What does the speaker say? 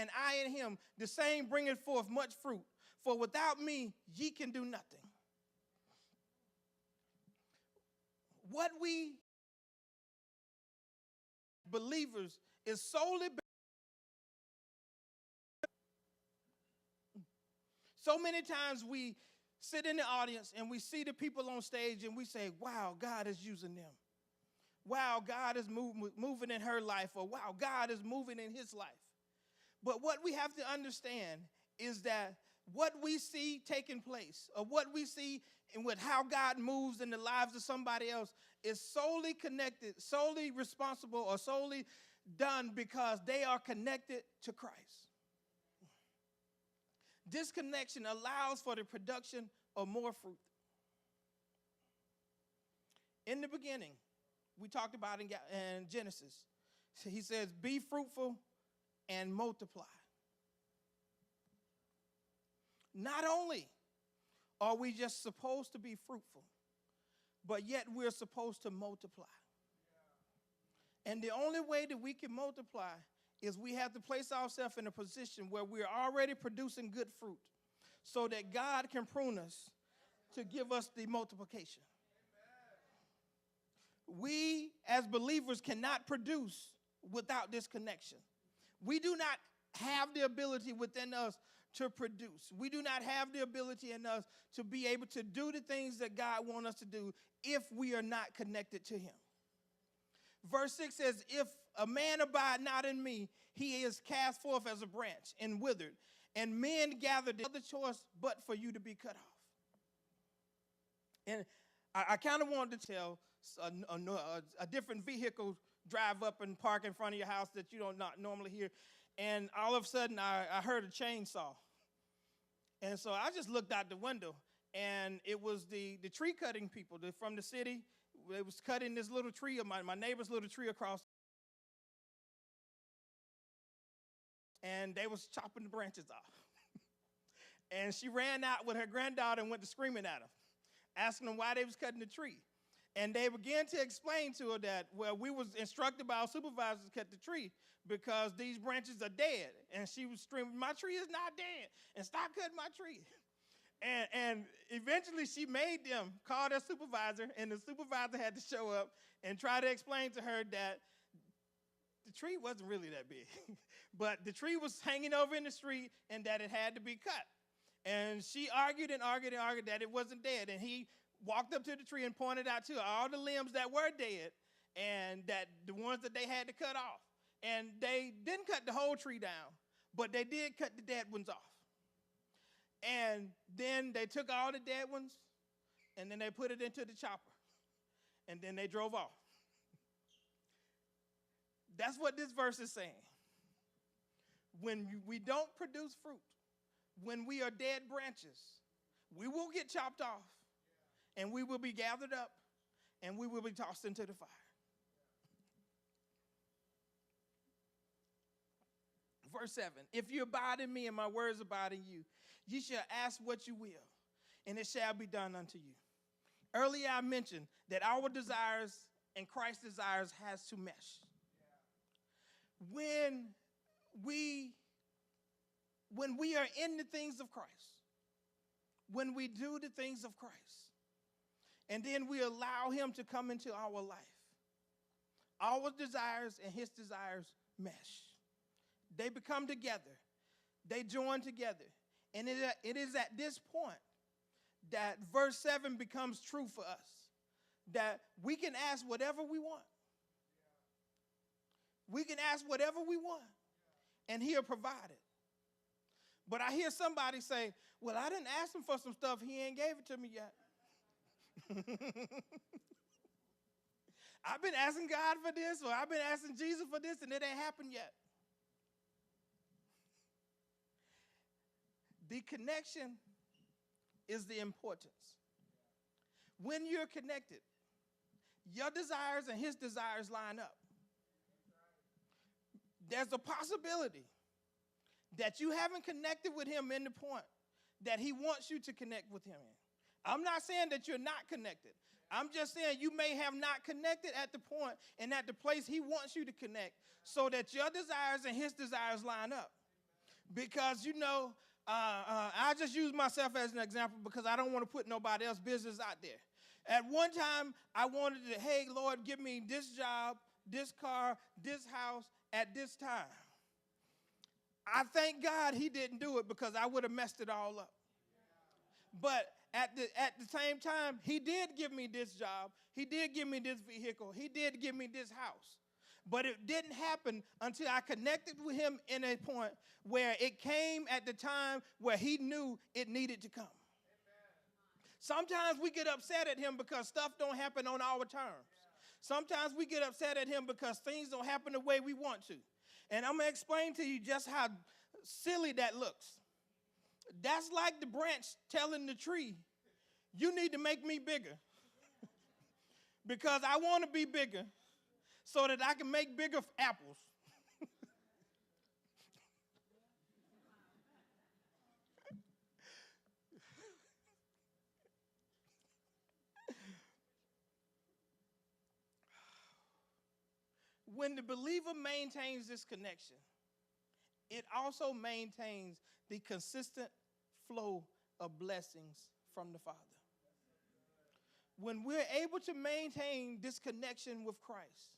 and I in him, the same bringeth forth much fruit. For without me, ye can do nothing. What we believers is solely. So many times we sit in the audience and we see the people on stage and we say, wow, God is using them. Wow, God is moving in her life, or wow, God is moving in his life. But what we have to understand is that what we see taking place, or what we see and with how God moves in the lives of somebody else, is solely connected, solely responsible, or solely done because they are connected to Christ. This connection allows for the production of more fruit. In the beginning, we talked about in Genesis, he says, be fruitful and multiply. Not only are we just supposed to be fruitful, but yet we're supposed to multiply. And the only way that we can multiply is we have to place ourselves in a position where we're already producing good fruit so that God can prune us to give us the multiplication. We, as believers, cannot produce without this connection. We do not have the ability within us to produce. We do not have the ability in us to be able to do the things that God wants us to do if we are not connected to him. Verse 6 says, if a man abide not in me, he is cast forth as a branch and withered, and men gather the other choice but for you to be cut off. And I kind of wanted to tell a different vehicle drive up and park in front of your house that you don't not normally hear. And all of a sudden, I heard a chainsaw. And so I just looked out the window, and it was the tree cutting people from the city. They was cutting this little tree, my neighbor's little tree across. And they was chopping the branches off. And she ran out with her granddaughter and went to screaming at them, asking them why they was cutting the tree. And they began to explain to her that, well, we was instructed by our supervisors to cut the tree because these branches are dead. And she was screaming, my tree is not dead, and stop cutting my tree. And eventually she made them call their supervisor, and the supervisor had to show up and try to explain to her that the tree wasn't really that big. But the tree was hanging over in the street and that it had to be cut. And she argued and argued and argued that it wasn't dead. And he walked up to the tree and pointed out to her all the limbs that were dead and that the ones that they had to cut off. And they didn't cut the whole tree down, but they did cut the dead ones off. And then they took all the dead ones and then they put it into the chopper. And then they drove off. That's what this verse is saying. When we don't produce fruit, when we are dead branches, we will get chopped off, and we will be gathered up, and we will be tossed into the fire. Verse 7, if you abide in me and my words abide in you, ye shall ask what you will, and it shall be done unto you. Earlier I mentioned that our desires and Christ's desires has to mesh. When we are in the things of Christ, when we do the things of Christ, and then we allow him to come into our life, our desires and his desires mesh. They become together. They join together. And it is at this point that verse 7 becomes true for us, that we can ask whatever we want. We can ask whatever we want, and he'll provide it. But I hear somebody say, well, I didn't ask him for some stuff. He ain't gave it to me yet. I've been asking God for this, or I've been asking Jesus for this, and it ain't happened yet. The connection is the importance. When you're connected, your desires and his desires line up. There's a possibility that you haven't connected with him in the point that he wants you to connect with him in. I'm not saying that you're not connected. I'm just saying you may have not connected at the point and at the place he wants you to connect so that your desires and his desires line up. Because, I just use myself as an example because I don't want to put nobody else's business out there. At one time, I wanted to, hey, Lord, give me this job, this car, this house at this time. I thank God he didn't do it because I would have messed it all up. But at the same time, he did give me this job. He did give me this vehicle. He did give me this house. But it didn't happen until I connected with him in a point where it came at the time where he knew it needed to come. Sometimes we get upset at him because stuff don't happen on our terms. Sometimes we get upset at him because things don't happen the way we want to. And I'm going to explain to you just how silly that looks. That's like the branch telling the tree, you need to make me bigger because I want to be bigger so that I can make bigger apples. When the believer maintains this connection, it also maintains the consistent flow of blessings from the Father. When we're able to maintain this connection with Christ,